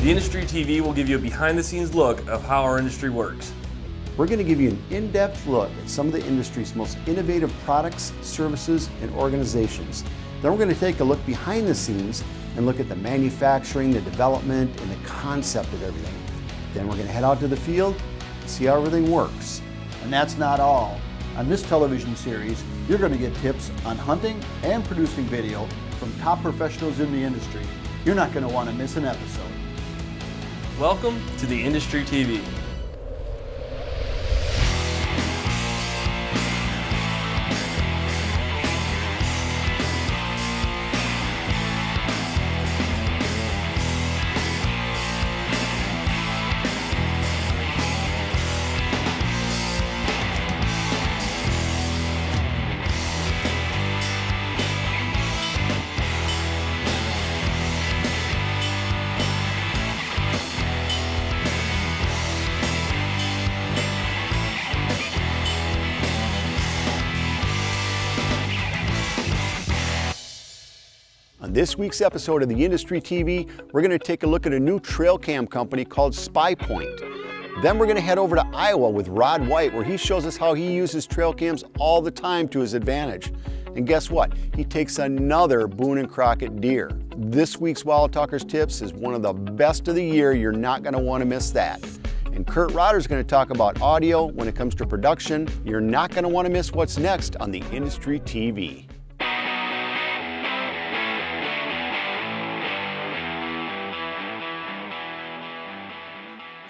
The Industry TV will give you a behind-the-scenes look of how our industry works. We're going to give you an in-depth look at some of the industry's most innovative products, services, and organizations. Then we're going to take a look behind the scenes and look at the manufacturing, the development, and the concept of everything. Then we're going to head out to the field and see how everything works. And that's not all. On this television series, you're going to get tips on hunting and producing video from top professionals in the industry. You're not going to want to miss an episode. Welcome to the Industry TV. On this week's episode of the Industry TV, we're going to take a look at a new trail cam company called SpyPoint. Then we're going to head over to Iowa with Rod White, where he shows us how he uses trail cams all the time to his advantage. And guess what? He takes another Boone and Crockett deer. This week's Wild Talkers Tips is one of the best of the year. You're not going to want to miss that. And Kurt Rodder's going to talk about audio when it comes to production. You're not going to want to miss what's next on the Industry TV.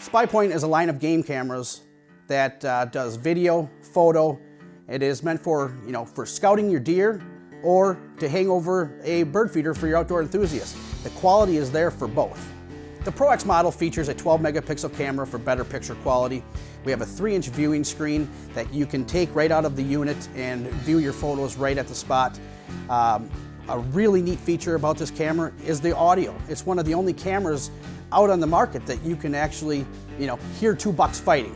SpyPoint is a line of game cameras that does video, photo. It is meant for, for scouting your deer or to hang over a bird feeder for your outdoor enthusiasts. The quality is there for both. The Pro X model features a 12 megapixel camera for better picture quality. We have a 3-inch viewing screen that you can take right out of the unit and view your photos right at the spot. A really neat feature about this camera is the audio. It's one of the only cameras out on the market that you can actually, hear two bucks fighting.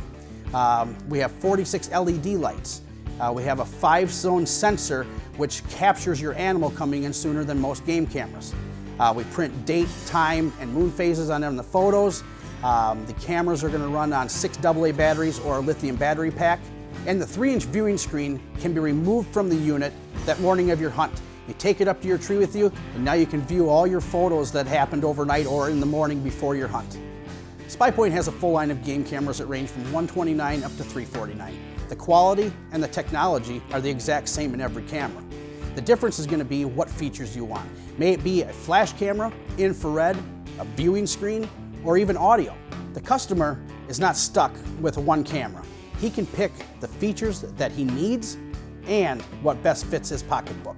We have 46 LED lights. We have a 5-zone sensor which captures your animal coming in sooner than most game cameras. We print date, time, and moon phases on them in the photos. The cameras are going to run on 6 AA batteries or a lithium battery pack. And the 3-inch viewing screen can be removed from the unit that morning of your hunt. You take it up to your tree with you, and now you can view all your photos that happened overnight or in the morning before your hunt. SpyPoint has a full line of game cameras that range from $129 up to $349. The quality and the technology are the exact same in every camera. The difference is going to be what features you want. May it be a flash camera, infrared, a viewing screen, or even audio. The customer is not stuck with one camera. He can pick the features that he needs and what best fits his pocketbook.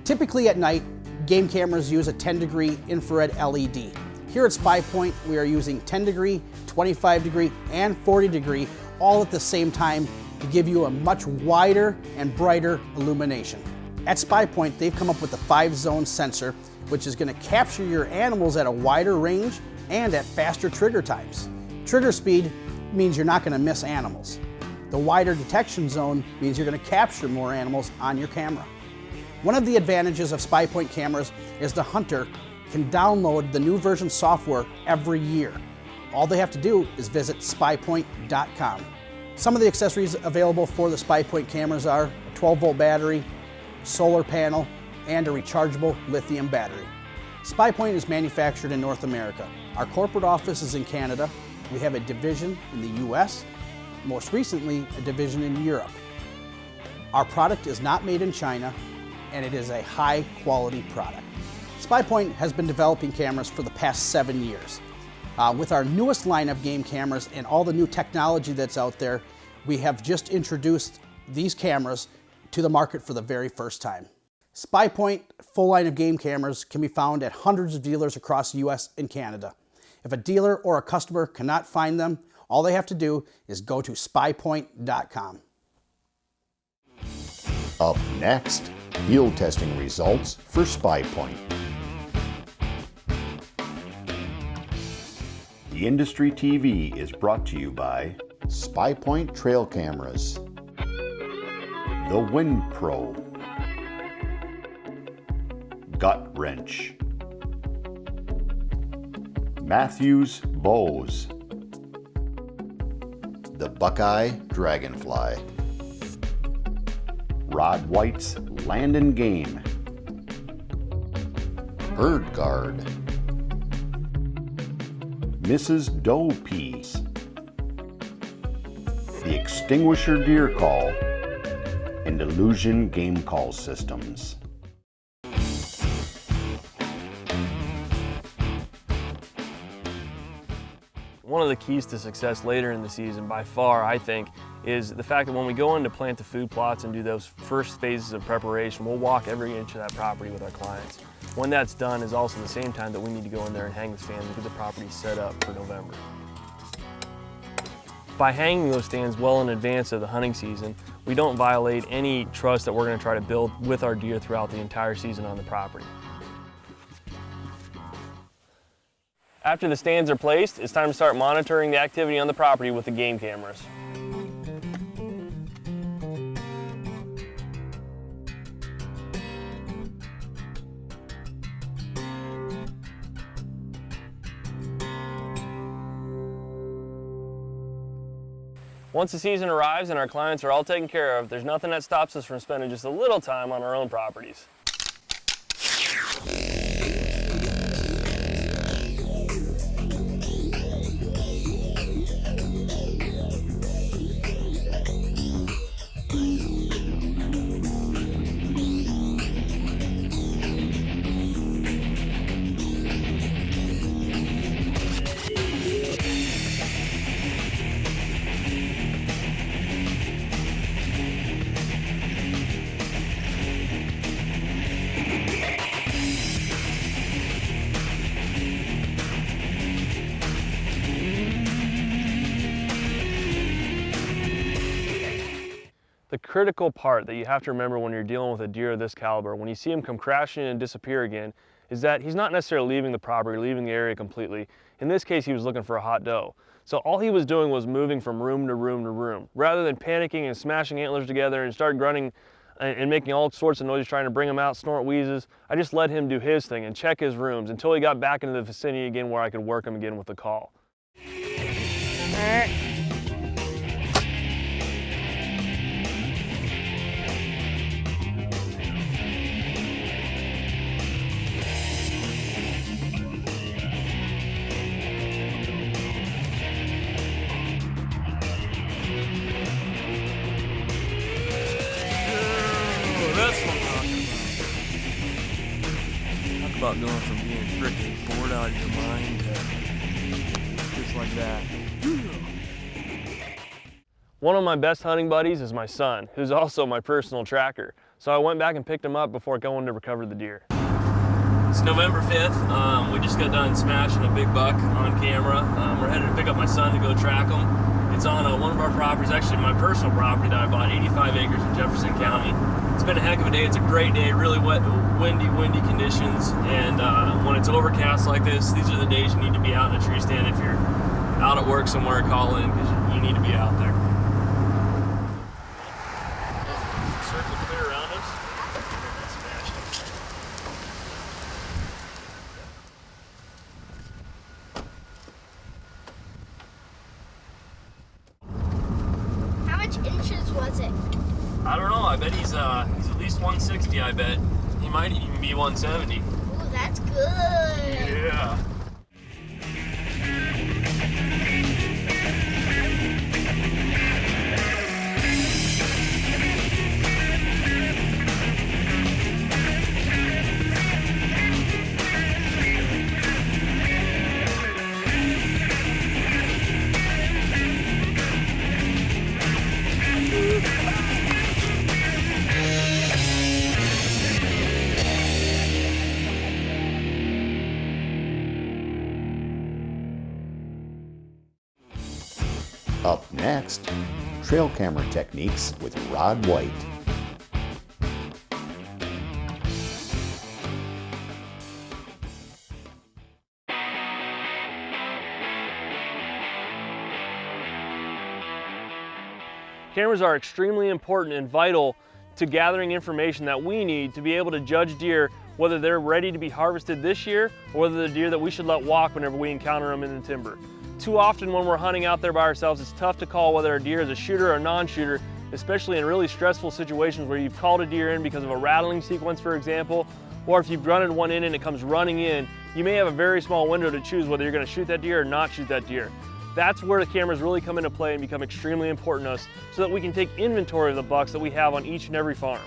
Typically at night, game cameras use a 10-degree infrared LED. Here at SpyPoint, we are using 10-degree, 25-degree, and 40-degree all at the same time to give you a much wider and brighter illumination. At SpyPoint, they've come up with a 5-zone sensor, which is going to capture your animals at a wider range and at faster trigger times. Trigger speed means you're not going to miss animals. The wider detection zone means you're going to capture more animals on your camera. One of the advantages of SpyPoint cameras is the hunter can download the new version software every year. All they have to do is visit SpyPoint.com. Some of the accessories available for the SpyPoint cameras are a 12-volt battery, solar panel, and a rechargeable lithium battery. SpyPoint is manufactured in North America. Our corporate office is in Canada. We have a division in the US, most recently a division in Europe. Our product is not made in China, and it is a high-quality product. SpyPoint has been developing cameras for the past 7 years. With our newest line of game cameras and all the new technology that's out there, we have just introduced these cameras to the market for the very first time. SpyPoint full line of game cameras can be found at hundreds of dealers across the US and Canada. If a dealer or a customer cannot find them, all they have to do is go to SpyPoint.com. Up next, field testing results for SpyPoint. The Industry TV is brought to you by SpyPoint Trail Cameras, the Wind Pro, Gut Wrench, Matthews Bows, the Buckeye Dragonfly, Rod White's Land and Game, Bird Guard, Mrs. Doe Piece, the Extinguisher Deer Call, and Illusion Game Call Systems. One of the keys to success later in the season, by far, I think, is the fact that when we go in to plant the food plots and do those first phases of preparation, we'll walk every inch of that property with our clients. When that's done is also the same time that we need to go in there and hang the stands and get the property set up for November. By hanging those stands well in advance of the hunting season, we don't violate any trust that we're going to try to build with our deer throughout the entire season on the property. After the stands are placed, it's time to start monitoring the activity on the property with the game cameras. Once the season arrives and our clients are all taken care of, there's nothing that stops us from spending just a little time on our own properties. The critical part that you have to remember when you're dealing with a deer of this caliber, when you see him come crashing and disappear again, is that he's not necessarily leaving the property, leaving the area completely. In this case, he was looking for a hot doe. So all he was doing was moving from room to room to room. Rather than panicking and smashing antlers together and start grunting and making all sorts of noises trying to bring him out, snort wheezes, I just let him do his thing and check his rooms until he got back into the vicinity again where I could work him again with the call. That's what I'm talking about. Talk about going from being freaking bored out of your mind to just like that. One of my best hunting buddies is my son, who's also my personal tracker. So I went back and picked him up before going to recover the deer. It's November 5th. We just got done smashing a big buck on camera. We're headed to pick up my son to go track him. It's on one of our properties, actually my personal property that I bought, 85 acres in Jefferson County. It's been a heck of a day. It's a great day, really wet, windy conditions. And when it's overcast like this, these are the days you need to be out in a tree stand. If you're out at work somewhere, call in because you need to be out there. Circle clear around us. How much inches was it? I don't know. I bet he's at least 160. I bet he might even be 170. Ooh, that's good. Yeah. Up next, trail camera techniques with Rod White. Cameras are extremely important and vital to gathering information that we need to be able to judge deer whether they're ready to be harvested this year or whether they're deer that we should let walk whenever we encounter them in the timber. Too often when we're hunting out there by ourselves, it's tough to call whether a deer is a shooter or a non-shooter, especially in really stressful situations where you've called a deer in because of a rattling sequence, for example, or if you've run one in and it comes running in, you may have a very small window to choose whether you're going to shoot that deer or not shoot that deer. That's where the cameras really come into play and become extremely important to us so that we can take inventory of the bucks that we have on each and every farm.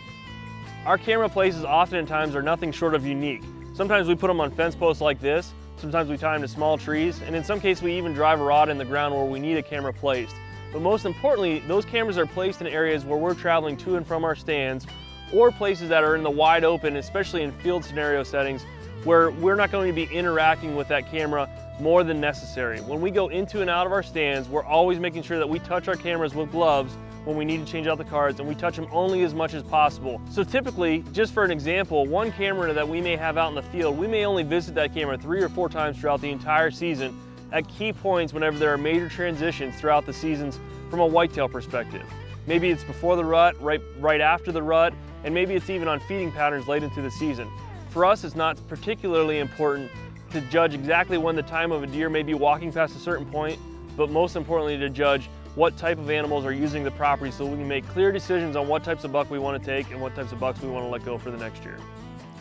Our camera places oftentimes are nothing short of unique. Sometimes we put them on fence posts like this, sometimes we tie them to small trees, and in some cases we even drive a rod in the ground where we need a camera placed. But most importantly, those cameras are placed in areas where we're traveling to and from our stands or places that are in the wide open, especially in field scenario settings where we're not going to be interacting with that camera more than necessary. When we go into and out of our stands, we're always making sure that we touch our cameras with gloves when we need to change out the cards, and we touch them only as much as possible. So typically, just for an example, one camera that we may have out in the field, we may only visit that camera 3 or 4 times throughout the entire season at key points whenever there are major transitions throughout the seasons from a whitetail perspective. Maybe it's before the rut, right after the rut, and maybe it's even on feeding patterns late into the season. For us, it's not particularly important to judge exactly when the time of a deer may be walking past a certain point, but most importantly to judge what type of animals are using the property so we can make clear decisions on what types of buck we want to take and what types of bucks we want to let go for the next year.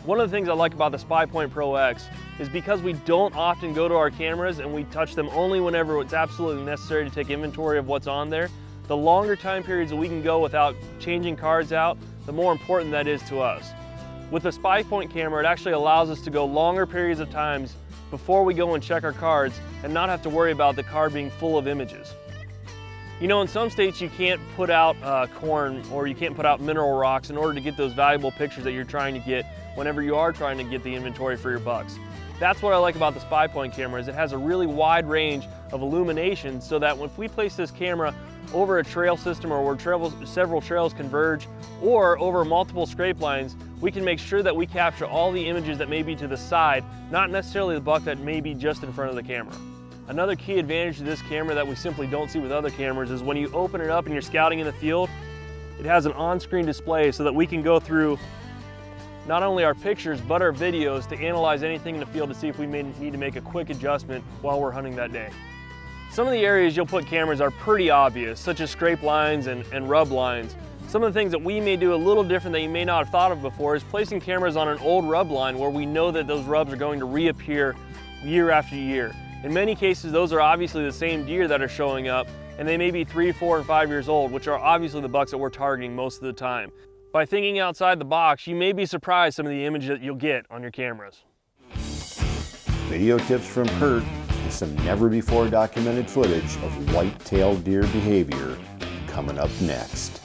One of the things I like about the SpyPoint Pro X is because we don't often go to our cameras and we touch them only whenever it's absolutely necessary to take inventory of what's on there, the longer time periods that we can go without changing cards out, the more important that is to us. With the SpyPoint camera, it actually allows us to go longer periods of times before we go and check our cards and not have to worry about the card being full of images. You know, in some states you can't put out corn or you can't put out mineral rocks in order to get those valuable pictures that you're trying to get whenever you are trying to get the inventory for your bucks. That's what I like about the SpyPoint camera, is it has a really wide range of illumination so that if we place this camera over a trail system or where several trails converge or over multiple scrape lines, we can make sure that we capture all the images that may be to the side, not necessarily the buck that may be just in front of the camera. Another key advantage to this camera that we simply don't see with other cameras is when you open it up and you're scouting in the field, it has an on-screen display so that we can go through not only our pictures but our videos to analyze anything in the field to see if we may need to make a quick adjustment while we're hunting that day. Some of the areas you'll put cameras are pretty obvious, such as scrape lines and rub lines. Some of the things that we may do a little different that you may not have thought of before is placing cameras on an old rub line where we know that those rubs are going to reappear year after year. In many cases, those are obviously the same deer that are showing up, and they may be 3, 4, and 5 years old, which are obviously the bucks that we're targeting most of the time. By thinking outside the box, you may be surprised some of the images that you'll get on your cameras. Video tips from Kurt and some never-before documented footage of white-tailed deer behavior coming up next.